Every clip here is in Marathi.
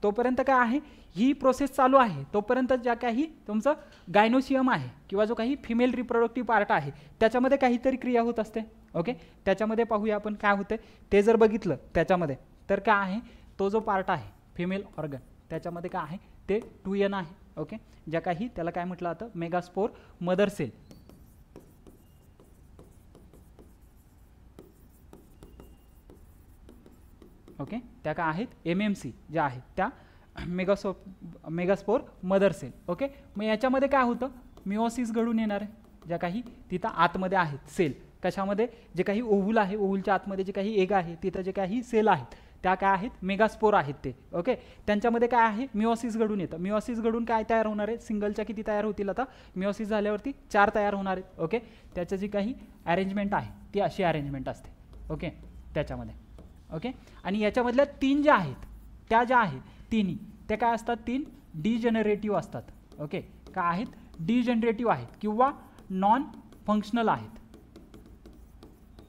तोपर्यंत काय आहे ही प्रोसेस चालू आहे, तोपर्यंत ज्या काही तुमचं गायनोसियम आहे किंवा जो काही फिमेल रिप्रोडक्टिव्ह पार्ट आहे त्याच्यामध्ये काहीतरी क्रिया होत असते. ओके, त्याच्यामध्ये पाहूया आपण काय होते ते. जर बघितलं त्याच्यामध्ये तर काय आहे, तो जो पार्ट आहे फिमेल ऑर्गन त्याच्यामध्ये काय आहे ते 2n आहे. ओके, ज्या काही त्याला काय म्हटलं जातं मेगास्पोर मदर सेल. ओके, त्या काय आहेत MMC ज्या आहेत त्या मेगास्पोर मदर सेल. ओके, मग याच्यामध्ये काय होतं मिओसिस घडून येणार आहे, ज्या काही तिथं आतमध्ये आहेत सेल. कशामध्ये, जे काही ओव्हूल आहे ओव्हूलच्या आतमध्ये जे काही एग आहे तिथं जे काही सेल आहेत त्या काय आहेत मेगास्पोर आहेत ते. ओके, त्यांच्यामध्ये काय आहे मिओसिस घडून येतं. मिओसिस घडून काय तयार होणार आहे, सिंगलच्या किती तयार होतील आता मिओसिस झाल्यावरती 4 तयार होणार आहेत. ओके, त्याचं जी काही अरेंजमेंट आहे ती अशी अरेंजमेंट असते. ओके, त्याच्यामध्ये. ओके, आणि याच्यामधल्या 3 ज्या आहेत त्या ज्या आहेत तिन्ही त्या काय असतात 3 डिजनरेटिव्ह असतात. ओके, काय आहेत डिजनरेटिव्ह आहेत किंवा नॉन फंक्शनल आहेत.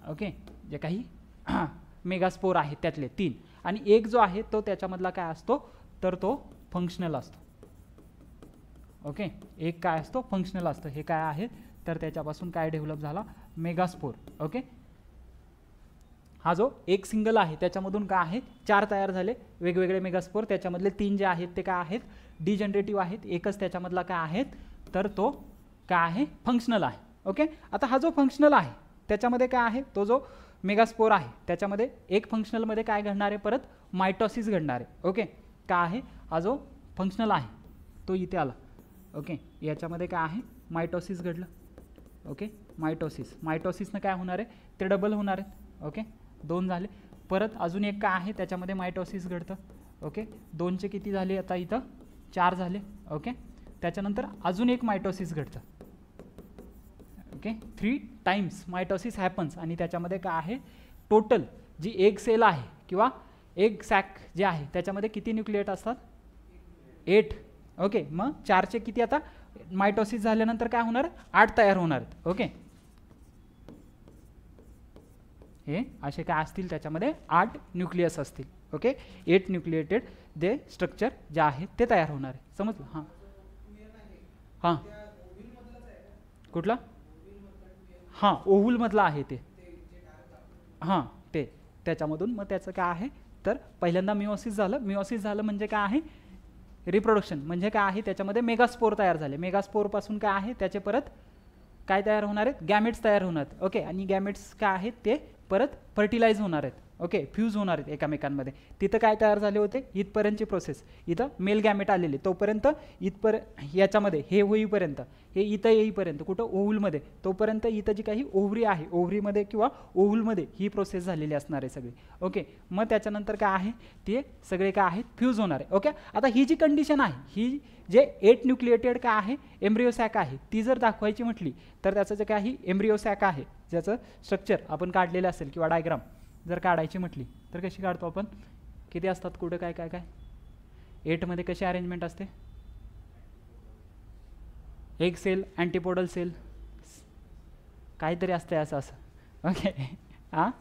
ओके, जे काही मेगास्पोर आहेत त्यातले 3 आणि एक जो आहे तो त्याच्यामधला काय असतो तर तो फंक्शनल असतो. ओके, एक काय असतो फंक्शनल असतो. हे काय आहे तर त्याच्यापासून काय डेव्हलप झाला मेगास्पोर. ओके, हा जो एक सिंगल आहे त्याच्यामधून काय आहे 4 तयार झाले वेगवेगळे मेगास्पोर. त्याच्यामधले 3 जे आहेत ते काय आहेत डिजनरेटिव्ह आहेत, एकच त्याच्यामधला काय आहेत तर तो काय आहे फंक्शनल आहे. ओके, आता हा जो फंक्शनल आहे त्याच्यामध्ये काय आहे तो जो मेगास्पोर आहे त्याच्यामध्ये एक फंक्शनलमध्ये काय घडणार आहे परत मायटोसिस घडणार आहे. ओके, काय आहे हा जो फंक्शनल आहे तो इथे आला. ओके, याच्यामध्ये काय आहे मायटोसिस घडलं. ओके, मायटोसिसनं काय होणार आहे ते डबल होणार आहेत. ओके, 2 झाले. परत अजून एक काय आहे त्याच्यामध्ये मायटोसिस घडतं. ओके, 2चे किती झाले आता इथं 4 झाले. ओके, त्याच्यानंतर अजून एक मायटोसिस घडतं. ओके, 3 टाइम्स मायटोसिस हॅपन्स आणि त्याच्यामध्ये काय आहे टोटल जी एक सेल आहे किंवा एक सॅक जे आहे त्याच्यामध्ये किती न्यूक्लिएट असतात 8. ओके, मग 4चे किती आता मायटोसिस झाल्यानंतर काय होणार 8 तयार होणार आहेत. ओके, हे असे काय असतील त्याच्यामध्ये 8 न्यूक्लियस असतील. ओके, 8 न्यूक्लिएटेड जे स्ट्रक्चर जे आहे ते तयार होणार आहे. समजलं. हां हां, कुठला हां ओव्हूलमधला आहे ते. हां, ते त्याच्यामधून मग त्याचं काय आहे तर पहिल्यांदा मिओसिस झालं म्हणजे काय आहे रिप्रोडक्शन म्हणजे काय आहे त्याच्यामध्ये मेगास्पोर तयार झाले. मेगास्पोरपासून काय आहे त्याचे परत काय तयार होणार आहेत गॅमेट्स तयार होणार आहेत. ओके, आणि गॅमेट्स काय आहेत ते परत फर्टिलाइज होणार आहेत. ओके, फ्यूज होणार आहेत एकमेकांमध्ये. तिथं काय तयार झाले होते इथपर्यंतची प्रोसेस, इथं मेल गॅमेट आलेले तोपर्यंत याच्यामध्ये हे होईपर्यंत हे इथं येईपर्यंत कुठं ओव्हूलमध्ये तोपर्यंत इथं जी काही ओव्हरी आहे ओव्हरीमध्ये किंवा ओव्हूलमध्ये ही प्रोसेस झालेली असणार आहे सगळी. ओके, मग त्याच्यानंतर काय आहे ते सगळे काय आहेत फ्यूज होणार आहे. ओके, आता ही जी कंडिशन आहे ही जे 8 न्यूक्लिएटेड काय आहे एम्ब्रिओ सॅक आहे ती जर दाखवायची म्हटली तर त्याचं जे काही एम्ब्रिओ सॅक आहे ज्याचं स्ट्रक्चर आपण काढलेलं असेल किंवा डायग्राम जर काढायची म्हटली तर कशी काढतो आपण, किती असतात कुठं काय काय काय 8मध्ये कशी अरेंजमेंट असते एक सेल अँटीपोडल सेल काहीतरी असतं असं असं. ओके, हां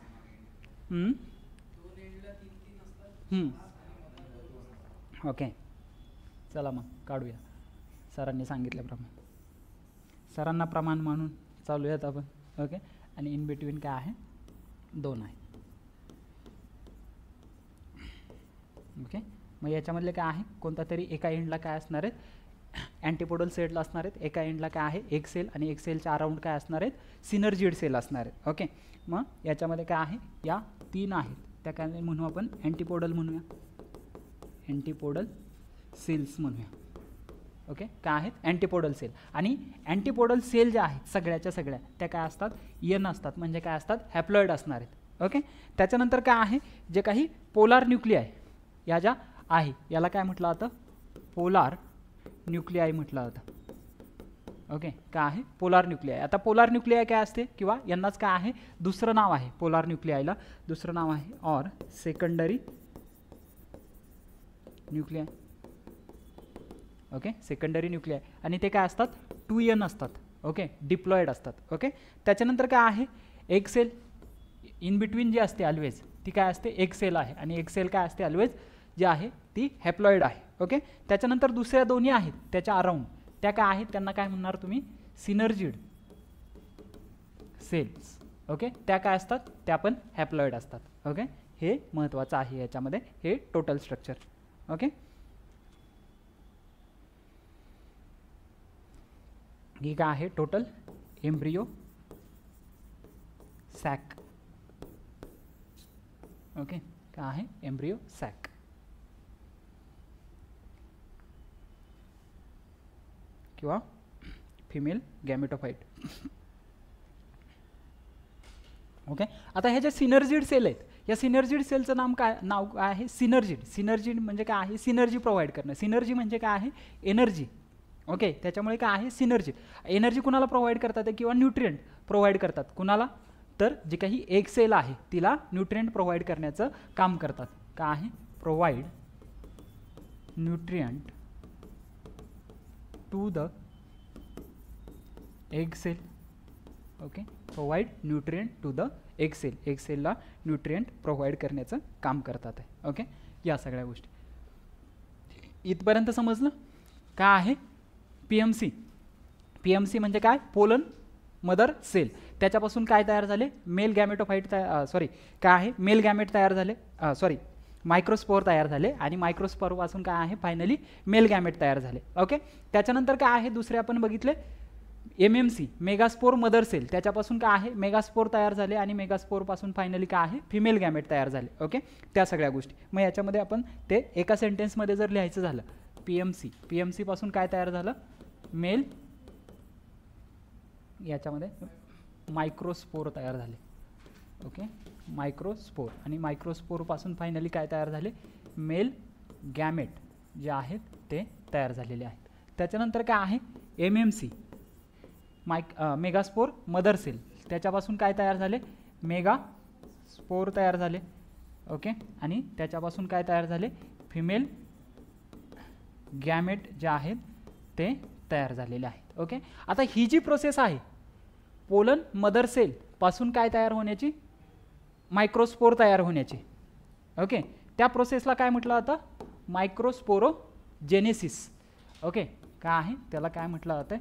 ओके, चला मग काढूया सरांनी सांगितल्याप्रमाणे. सरांना प्रमाण म्हणून चालूयात आपण. ओके, आणि इन बिटवीन काय आहे 2 आहे. ओके, मग याच्यामधले काय आहे कोणता तरी एका एंडला काय असणार आहेत अँटीपोडल सेलला असणार आहेत, एका एंडला काय आहे एक सेल आणि एक सेलच्या अराउंड काय असणार आहेत सिनर्जिड सेल असणार आहेत. ओके, मग याच्यामध्ये काय आहे या 3 आहेत त्या काय म्हणू आपण अँटीपोडल म्हणूया, अँटीपोडल सेल्स म्हणूया. ओके, काय आहेत अँटीपोडल सेल. आणि अँटीपोडल सेल ज्या आहेत सगळ्याच्या सगळ्या त्या काय असतात एन असतात म्हणजे काय असतात हॅप्लॉइड असणार आहेत. ओके, त्याच्यानंतर काय आहे जे काही पोलार न्यूक्लिआय या ज्या आहे याला काय म्हटलं जातं पोलार न्यूक्लिआय म्हटलं जातं. ओके, काय आहे पोलार न्यूक्लिआय. आता पोलार न्यूक्लिआय काय असते किंवा यांनाच काय आहे दुसरं नाव आहे पोलार न्यूक्लिआयला दुसरं नाव आहे ऑर सेकंडरी न्यूक्लिआय. ओके, सेकंडरी न्यूक्लिआय आणि ते काय असतात 2n असतात. ओके, डिप्लॉइड असतात. ओके, त्याच्यानंतर काय आहे एक सेल इन बिटवीन जी असते ऑलवेज ती काय असते एक सेल आहे आणि एक सेल काय असते ऑलवेज जी आहे ती हॅप्लॉइड आहे. ओके, त्याच्यानंतर दुसऱ्या दोन्ही आहेत त्याच्या अराउंड, त्या काय आहेत, त्यांना काय म्हणणार तुम्ही, सिनर्जिड सेल्स. ओके, त्या काय असतात, त्या पण हॅप्लॉइड असतात. ओके, हे महत्त्वाचं आहे याच्यामध्ये, हे टोटल स्ट्रक्चर. ओके, ही काय आहे, टोटल एम्ब्रियो सॅक. ओके, काय आहे, एम्ब्रियो सॅक. किंवा फिमेल गॅमेटोफाइट. ओके, आता हे जे सिनर्जिड सेल आहेत, या सिनर्जिड सेलचं नाव काय आहे, सिनर्जिड. सिनर्जिड म्हणजे काय आहे, सिनर्जी प्रोव्हाइड करणं. सिनर्जी म्हणजे काय आहे, एनर्जी. ओके, त्याच्यामुळे काय आहे, सिनर्जी. एनर्जी कुणाला प्रोव्हाइड करतात किंवा न्यूट्रिएंट प्रोव्हाइड करतात, कुणाला, तर जे काही एक सेल आहे तिला न्यूट्रिएंट प्रोव्हाइड करण्याचं काम करतात. काय आहे, provide nutrient to the egg cell. Okay, provide nutrient to the egg cell. Egg सेलला न्यूट्रिएंट प्रोव्हाइड करण्याचं काम करतात आहे. ओके, या सगळ्या गोष्टी इथपर्यंत समजलं. काय आहे, PMC. PMC म्हणजे काय, पोलन मदर सेल. त्याच्यापासून काय तयार झाले, मेल गॅमेटोफाइट काय आहे, मेल गॅमेट तयार झाले, मायक्रोस्पोर तयार झाले, आणि मायक्रोस्पोरपासून काय आहे, फायनली मेल गॅमेट तयार झाले. ओके, त्याच्यानंतर काय आहे, दुसरे आपण बघितले MMC, मेगास्पोर मदर सेल. त्याच्यापासून काय आहे, मेगास्पोर तयार झाले, आणि मेगास्पोरपासून फायनली काय आहे, फिमेल गॅमेट तयार झाले. ओके, त्या सगळ्या गोष्टी. मग याच्यामध्ये आपण ते एका सेंटेन्समध्ये जर लिहायचं झालं, PMC पासून काय तयार झालं, मेल, याच्यामध्ये मायक्रोस्पोर तयार झाले. ओके, मायक्रोस्पोर, आणि मायक्रोस्पोरपासून फायनली काय तयार झाले, मेल गॅमेट जे आहेत ते तयार झालेले आहेत. त्याच्यानंतर काय आहे, MMC, मेगास्पोर मदर सेल. त्याच्यापासून काय तयार झाले, मेगा स्पोर तयार झाले. ओके, आणि त्याच्यापासून काय तयार झाले, फिमेल गॅमेट जे आहेत ते तयार झालेले आहेत. ओके, आता ही जी प्रोसेस आहे पोलन मदर सेल पासून काय तयार होण्याची, मायक्रोस्पोर तयार होण्याची. ओके, त्या प्रोसेसला काय म्हटलं जातं, मायक्रोस्पोरोजेनेसिस. ओके, काय आहे, त्याला काय म्हटलं जातं,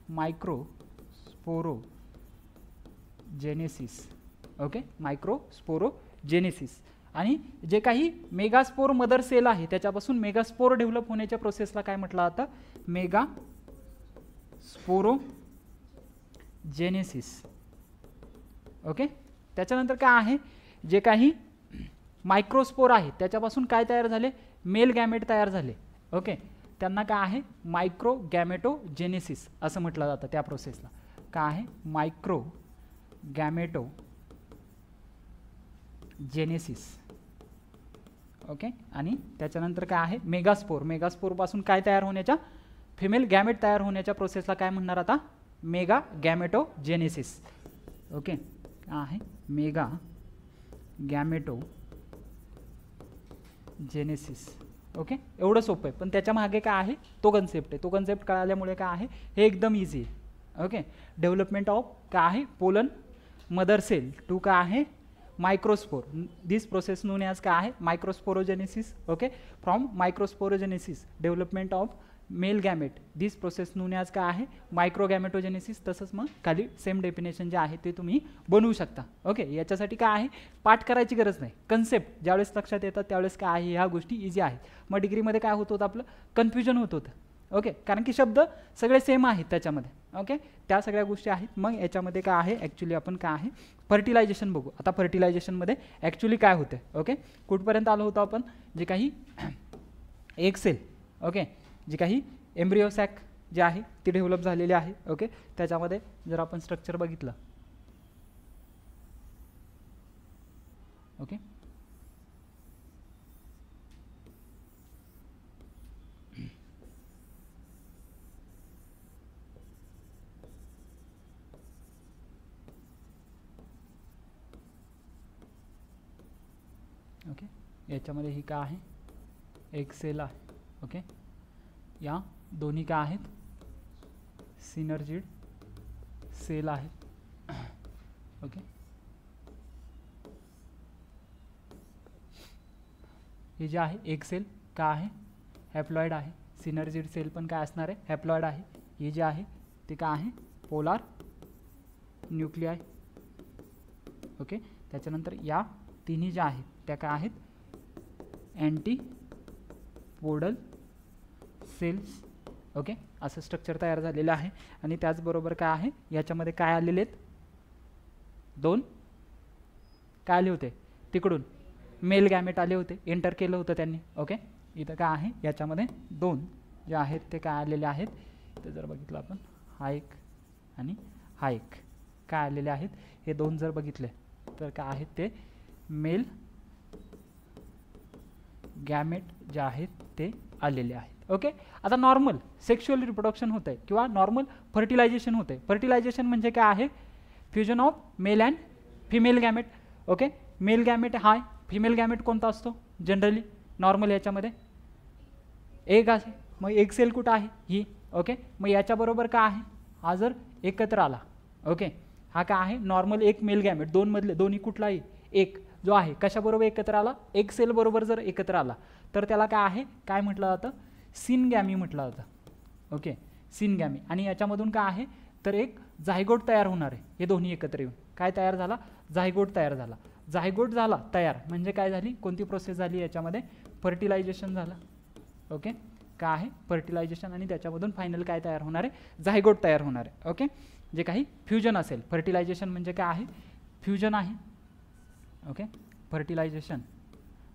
मायक्रोस्पोरोजेनेसिस. ओके, मायक्रोस्पोरोजेनेसिस. आणि जे काही मेगास्पोर मदर सेल आहे त्याच्यापासून मेगास्पोर डेव्हलप होण्याच्या प्रोसेसला काय म्हटलं जातं, मेगास्पोरोजेनेसिस. ओके, त्याच्यानंतर काय आहे, जे काही मायक्रोस्पोर आहे त्याच्यापासून काय तयार झाले, मेल गॅमेट तयार झाले. ओके, त्यांना काय आहे, मायक्रो गॅमेटोजेनेसिस असं म्हटलं जातं त्या प्रोसेसला. काय आहे, मायक्रो गॅमेटोजेनेसिस. ओके, आणि त्याच्यानंतर काय आहे, मेगास्पोरपासून काय तयार होण्याच्या, फिमेल गॅमेट तयार होण्याच्या प्रोसेसला काय म्हणणार आता, मेगा गॅमेटोजेनेसिस. ओके, काय आहे, मेगा गॅमेटोजेनेसिस. ओके, एवढं सोपं आहे, पण त्याच्या मागे काय आहे, तो कन्सेप्ट आहे. तो कन्सेप्ट कळाल्यामुळे काय आहे, हे एकदम इझी आहे. ओके, डेव्हलपमेंट ऑफ काय आहे, पोलन मदर सेल टू काय आहे, microspore. This process known as काय आहे, microsporogenesis. Okay, from microsporogenesis development of male gamete, this process known as काय आहे, मायक्रोगॅमेटोजेनेसिस. तसंच मग खाली सेम डेफिनेशन जे आहे ते तुम्ही बनवू शकता. ओके, याच्यासाठी काय आहे, पाठ करायची गरज नाही, कन्सेप्ट ज्यावेळेस लक्षात येतात त्यावेळेस काय आहे, ह्या गोष्टी इझी आहेत. मग डिग्रीमध्ये काय होत होतं, आपलं कन्फ्युजन होत होतं. ओके, कारण की शब्द सगळे सेम आहेत त्याच्यामध्ये. ओके, त्या सगळ्या गोष्टी आहेत. मग याच्यामध्ये काय आहे, ॲक्च्युली आपण काय आहे, फर्टिलायझेशन बघू. आता फर्टिलायझेशनमध्ये ॲक्च्युली काय होतं. ओके, कुठपर्यंत आलो होतो आपण, जे काही एक सेल, ओके, जे काही एम्ब्रियो सॅक जे आहे ती डेव्हलप झालेली आहे. ओके, त्याच्यामध्ये जर आपण स्ट्रक्चर बघितलं, ओके, ओके, याच्यामध्ये ही काय आहे, एक सेल आहे. ओके, या दोन्ही काय आहेत, सिनर्जिड सेल आहेत. ओके, हे जे आहे एक सेल काय आहे हॅप्लॉइड आहे, सिनर्जिड सेल पण काय असणार आहे हॅप्लॉइड आहे. हे जे आहे ते काय आहे पोलार न्यूक्लिआय. ओके, त्याच्यानंतर या तिन्ही ज्या आहेत त्या काय आहेत अँटीपोडल सेल्स. ओके, असं स्ट्रक्चर तयार झालेलं आहे. आणि त्याचबरोबर काय आहे याच्यामध्ये काय आलेले आहेत दोन काय आले होते तिकडून मेल गॅमेट आले होते, एंटर केलं होतं त्यांनी. ओके, इथं काय आहे याच्यामध्ये दोन जे आहेत ते काय आलेले आहेत, तर जर बघितलं आपण हा एक आणि हा एक काय आलेले आहेत, हे दोन जर बघितले तर काय आहेत ते मेल गॅमेट जे आहेत ते आलेले आहेत. ओके, आता नॉर्मल सेक्शुअल रिप्रोडक्शन होतं आहे किंवा नॉर्मल फर्टिलायझेशन होतं आहे. फर्टिलायझेशन म्हणजे काय आहे fusion of male and female gamete. Okay, mail gamete high, female gamete कोणता असतो जनरली नॉर्मल याच्यामध्ये एक आहे. मग एक सेल कुठं आहे ही. ओके, मग याच्याबरोबर काय आहे हा जर एकत्र आला. ओके, हा काय आहे नॉर्मल एक मेल गॅमेट दोन मधले दोन्ही कुठलाही एक जो आहे कशाबरोबर एकत्र आला एक सेल बरोबर जर एकत्र आला तर त्याला काय आहे काय म्हटलं जातं सिनगॅमी म्हटलं जातं. ओके, सिनगॅमी. आणि याच्यामधून काय आहे तर एक झायगोट तयार होणार आहे. हे दोन्ही एकत्र येऊन काय तयार झाला झायगोट तयार झाला. झायगोट झाला तयार म्हणजे काय झाली कोणती प्रोसेस झाली याच्यामध्ये फर्टिलायझेशन झालं. ओके, काय आहे फर्टिलायझेशन आणि त्याच्यामधून फायनल काय तयार होणार आहे झायगोट तयार होणार आहे. ओके, जे काही फ्युजन असेल फर्टिलायझेशन म्हणजे काय आहे फ्युजन आहे. ओके, फर्टिलायझेशन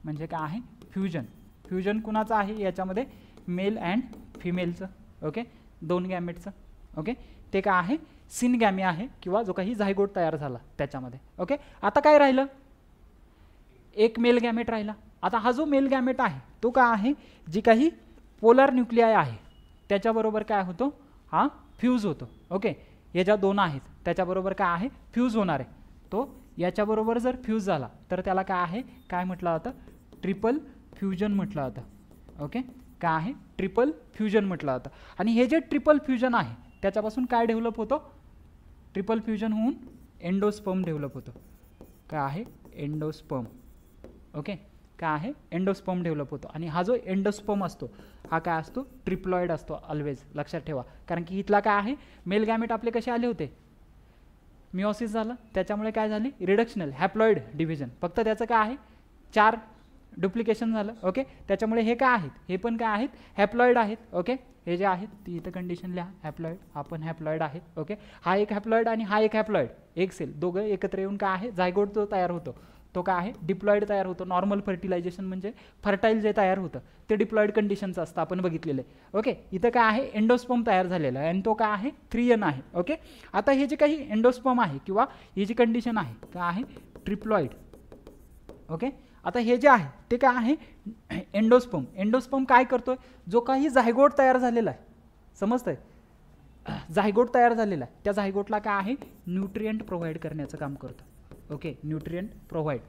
म्हणजे काय आहे फ्युजन. फ्युजन कुणाचं आहे याच्यामध्ये मेल अँड फिमेलचं. ओके, दोन गॅमेटचं. ओके, ते काय आहे सिनगॅमी आहे किंवा जो काही झायगोट तयार झाला त्याच्यामध्ये. ओके, आता काय राहिलं एक मेल गॅमेट राहिला. आता हा जो मेल गॅमेट आहे तो काय आहे जी काही पोलार न्यूक्लिआय आहे त्याच्याबरोबर काय होतो हा फ्यूज होतो. ओके, हे ज्या दोन आहेत त्याच्याबरोबर काय आहे फ्यूज होणार आहे. तो याच्याबरोबर जर फ्यूज झाला तर त्याला काय आहे काय म्हटलं जातं ट्रिपल फ्युजन म्हटलं जातं. ओके, काय आहे ट्रिपल फ्युजन म्हटलं जातं. आणि हे जे ट्रिपल फ्युजन आहे त्याच्यापासून काय डेव्हलप होतो ट्रिपल फ्युजन होऊन एंडोस्पर्म डेव्हलप होतो. काय आहे एंडोस्पर्म. ओके, काय आहे एंडोस्पर्म डेव्हलप होतो. आणि हा जो एंडोस्पर्म असतो हा काय असतो ट्रिप्लॉइड असतो ऑलवेज लक्षात ठेवा. कारण की इथला काय आहे मेल गॅमेट आपले कसे आले होते मिओसिस झालं त्याच्यामुळे काय झाली रिडक्शनल हॅप्लॉइड डिव्हिजन फक्त त्याचं काय आहे 4 डुप्लिकेशन झालं. ओके, त्याच्यामुळे हे काय आहेत हे पण काय आहेत हॅप्लॉइड आहेत. ओके, हे जे आहेत ती इथं कंडिशन लिहा हॅप्लॉइड हा पण हॅप्लॉइड आहे. ओके, हा एक हॅप्लॉइड आणि हा एक हॅप्लॉइड एक सेल दोघं एकत्र येऊन काय आहे झायगोट जो तयार होतो तो काय आहे डिप्लॉइड तयार होतो. नॉर्मल फर्टिलायझेशन म्हणजे फर्टाईल जे तयार होतं ते डिप्लॉइड कंडिशनचं असतं आपण बघितलेलं आहे. ओके, इथं काय आहे एंडोस्पर्म तयार झालेला आहे आणि तो काय आहे 3N आहे. ओके, आता हे जे काही एंडोस्पर्म आहे किंवा ही जी कंडिशन आहे काय आहे ट्रिप्लॉइड. ओके, आता हे जे आहे ते काय आहे एंडोस्पर्म. एंडोस्पर्म काय करतोय जो काही झायगोट तयार झालेला आहे समजतंय झायगोट तयार झालेला आहे त्या झायगोटला काय आहे न्यूट्रिएंट प्रोव्हाइड करण्याचं काम करतो. Okay, nutrient provide.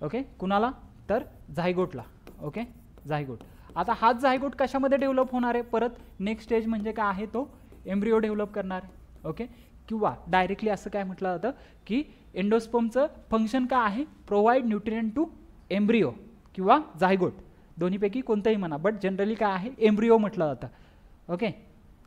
ओके, कुणाला तर झायगोटला. Okay, zygote. आता हाच झायगोट कशामध्ये डेव्हलप होणार आहे परत नेक्स्ट स्टेज म्हणजे काय आहे तो एम्ब्रिओ डेव्हलप करणार आहे. ओके, किंवा डायरेक्टली असं काय म्हटलं जातं की एंडोस्पर्मचं फंक्शन काय आहे प्रोव्हाइड न्यूट्रिएंट टू एम्ब्रिओ किंवा झायगोट दोन्हीपैकी कोणतंही म्हणा बट जनरली काय आहे एम्ब्रिओ म्हटलं जातं. ओके,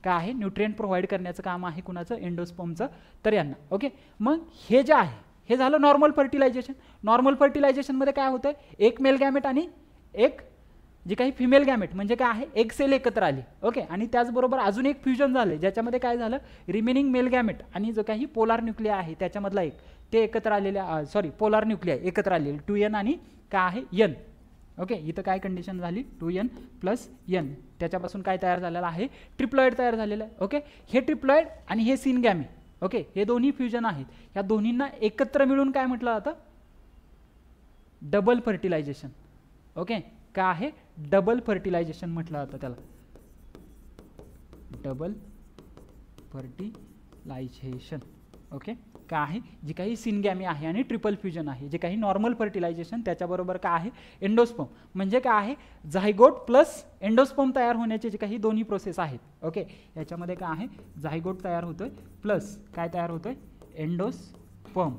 काय आहे न्यूट्रिएंट प्रोव्हाइड करण्याचं काम आहे कुणाचं एंडोस्पर्मचं तर यांना. ओके, मग हे जे आहे हे झालं नॉर्मल फर्टिलायझेशन. नॉर्मल फर्टिलायझेशनमध्ये काय होतं एक मेल गॅमेट आणि एक जी काही फिमेल गॅमेट म्हणजे काय आहे एक सेल एकत्र आली. ओके, आणि त्याचबरोबर अजून एक फ्युजन झाले ज्याच्यामध्ये काय झालं रिमेनिंग मेल गॅमेट आणि जो काही पोलार न्यूक्लिया आहे त्याच्यामधला एक ते एकत्र आलेल्या पोलार न्यूक्लिया एकत्र आलेले 2N आणि काय आहे N. ओके, इथं काय कंडिशन झाली 2N + N त्याच्यापासून काय तयार झालेलं आहे ट्रिप्लॉइड तयार झालेलं आहे. ओके, हे ट्रिप्लॉइड आणि हे सिनगॅमी. ओके, हे दोन्ही फ्युजन आहेत या दोन्हींना एकत्र मिळून काय म्हटलं जातं डबल फर्टिलायझेशन. ओके, काय आहे डबल फर्टिलायझेशन म्हटलं जातं त्याला डबल फर्टिलायझेशन. ओके, काय आहे जी काही सिनगॅमी आहे आणि ट्रिपल फ्युजन आहे जे काही नॉर्मल फर्टिलायझेशन त्याच्याबरोबर काय आहे एंडोस्पर्म म्हणजे काय आहे झायगोट प्लस एंडोस्पर्म तयार होण्याचे जे काही दोन्ही प्रोसेस आहेत. ओके, याच्यामध्ये काय आहे झायगोट तयार होतोय प्लस काय तयार होतोय एंडोस्पर्म.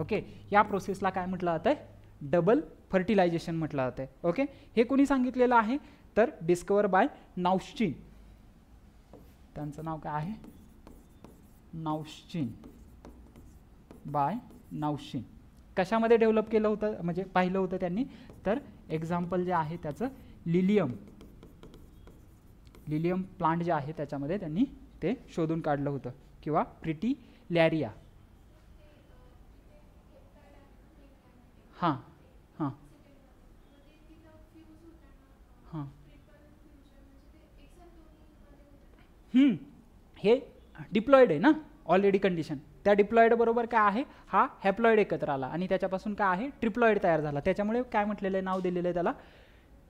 ओके, या प्रोसेसला काय म्हटलं जातं डबल फर्टिलायझेशन म्हटलं जाते. ओके, हे कोणी सांगितलेलं आहे तर डिस्कवर बाय नाउस्चीन. त्यांचं नाव काय आहे? नाउस्चीन, बाय नाउस्चीन. कशामध्ये डेव्हलप केलं होतं म्हणजे पाहिलं होतं त्यांनी तर एक्झाम्पल जे आहे त्याचं लिलियम प्लांट जे आहे त्याच्यामध्ये त्यांनी ते शोधून काढलं होतं, किंवा फ्रिटिलॅरिया. हां हां हां हे डिप्लॉइड आहे ना ऑलरेडी कंडिशन. त्या डिप्लॉइड बरोबर काय आहे हा हॅप्लॉइड एकत्र आला आणि त्याच्यापासून काय आहे ट्रिप्लॉइड तयार झाला. त्याच्यामुळे काय म्हटलेलं आहे, नाव दिलेलं आहे त्याला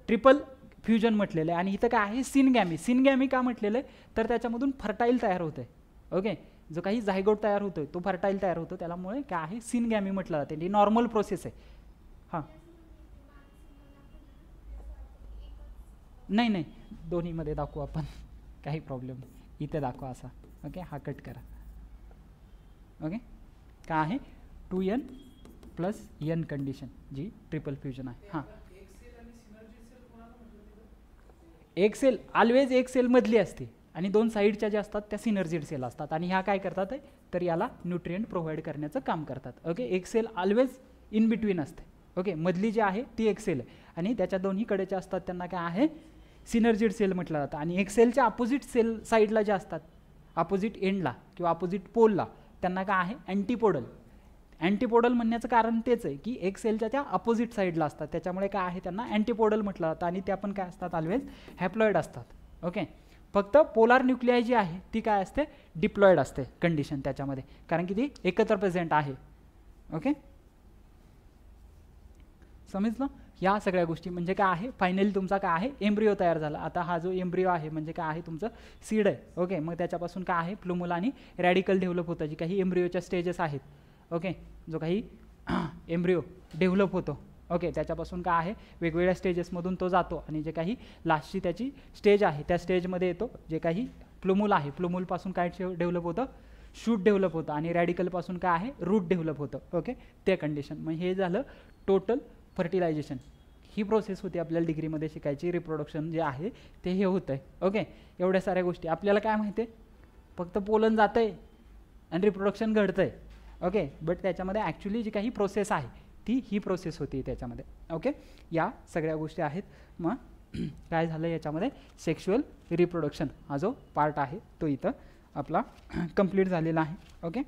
ट्रिपल फ्युजन म्हटलेलं आहे. आणि इथं काय आहे सिनगॅमी. सिनगॅमी का म्हटलेलं आहे तर त्याच्यामधून फर्टाईल तयार होतं आहे. ओके, जो काही झायगोट तयार होतोय तो फर्टाईल तयार होतो, त्यामुळे काय आहे सिनगॅमी म्हटलं जाते. ही नॉर्मल प्रोसेस आहे. हां नाही नाही दोन्हीमध्ये दाखवू आपण, काही प्रॉब्लेम नाही. इथे दाखवा असा. ओके, हा कट करा. ओके, काय आहे 2n + n कंडिशन जी ट्रिपल फ्युजन आहे. हां एक सेल ऑलवेज एक सेल मधली असते आणि दोन साईडच्या ज्या असतात त्या सिनर्जिड सेल असतात आणि ह्या काय करतात तर याला न्यूट्रिएंट प्रोव्हाइड करण्याचं काम करतात. ओके, एक सेल ऑलवेज इन बिटवीन असते. ओके, मधली जी आहे ती एक सेल आहे आणि त्याच्या दोन्ही कडेच्या असतात त्यांना काय आहे सिनर्जिड सेल म्हटलं जातं. आणि एक सेलच्या अपोजिट सेल साईडला ज्या असतात अपोजिट एंडला किंवा अपोजिट पोलला त्यांना काय आहे अँटीपोडल. अँटीपोडल म्हणण्याचं कारण तेच आहे की एक सेलच्या त्या अपोजिट साईडला असतात, त्याच्यामुळे काय आहे त्यांना अँटीपोडल म्हटलं जातं. आणि त्या पण काय असतात ऑलवेज हॅप्लॉइड असतात. ओके, फक्त पोलार न्यूक्लियाय जी आहे ती काय असते डिप्लॉइड असते कंडिशन त्याच्यामध्ये, कारण की ती एकत्र प्रेझेंट आहे. ओके, समजलं. या सगळ्या गोष्टी म्हणजे काय आहे फायनली तुमचा काय आहे एम्ब्रिओ तयार झाला. आता हा जो एम्ब्रिओ आहे म्हणजे काय आहे तुमचं सीड आहे. ओके, मग त्याच्यापासून काय आहे प्लुमुला आणि रॅडिकल डेव्हलप होतं, जी काही एम्ब्रिओच्या स्टेजेस आहेत. ओके, जो काही एम्ब्रिओ डेव्हलप होतो. ओके, त्याच्यापासून काय आहे वेगवेगळ्या स्टेजेसमधून तो जातो आणि जे काही लास्टची त्याची स्टेज आहे त्या स्टेजमध्ये येतो. जे काही प्लुमुल आहे प्लुमुलपासून काय डेव्हलप होतं शूट डेव्हलप होतं आणि रॅडिकलपासून काय आहे रूट डेव्हलप होतं. ओके, ते कंडिशन. मग हे झालं टोटल फर्टिलायझेशन. ही प्रोसेस होती आपल्याला डिग्रीमध्ये शिकायची. रिप्रोडक्शन जे आहे ते हे होतं आहे. ओके, एवढ्या साऱ्या गोष्टी आपल्याला काय माहिती आहे फक्त पोलन जातं आहे आणि रिप्रोडक्शन घडतं आहे. ओके, बट त्याच्यामध्ये ॲक्च्युली जी काही प्रोसेस आहे ती ही प्रोसेस होती त्याच्यामध्ये. ओके, या सगळ्या गोष्टी आहेत. मग काय झालं याच्यामध्ये सेक्शुअल रिप्रोडक्शन हा जो पार्ट आहे तो इथं आपला कंप्लीट झालेला आहे. ओके.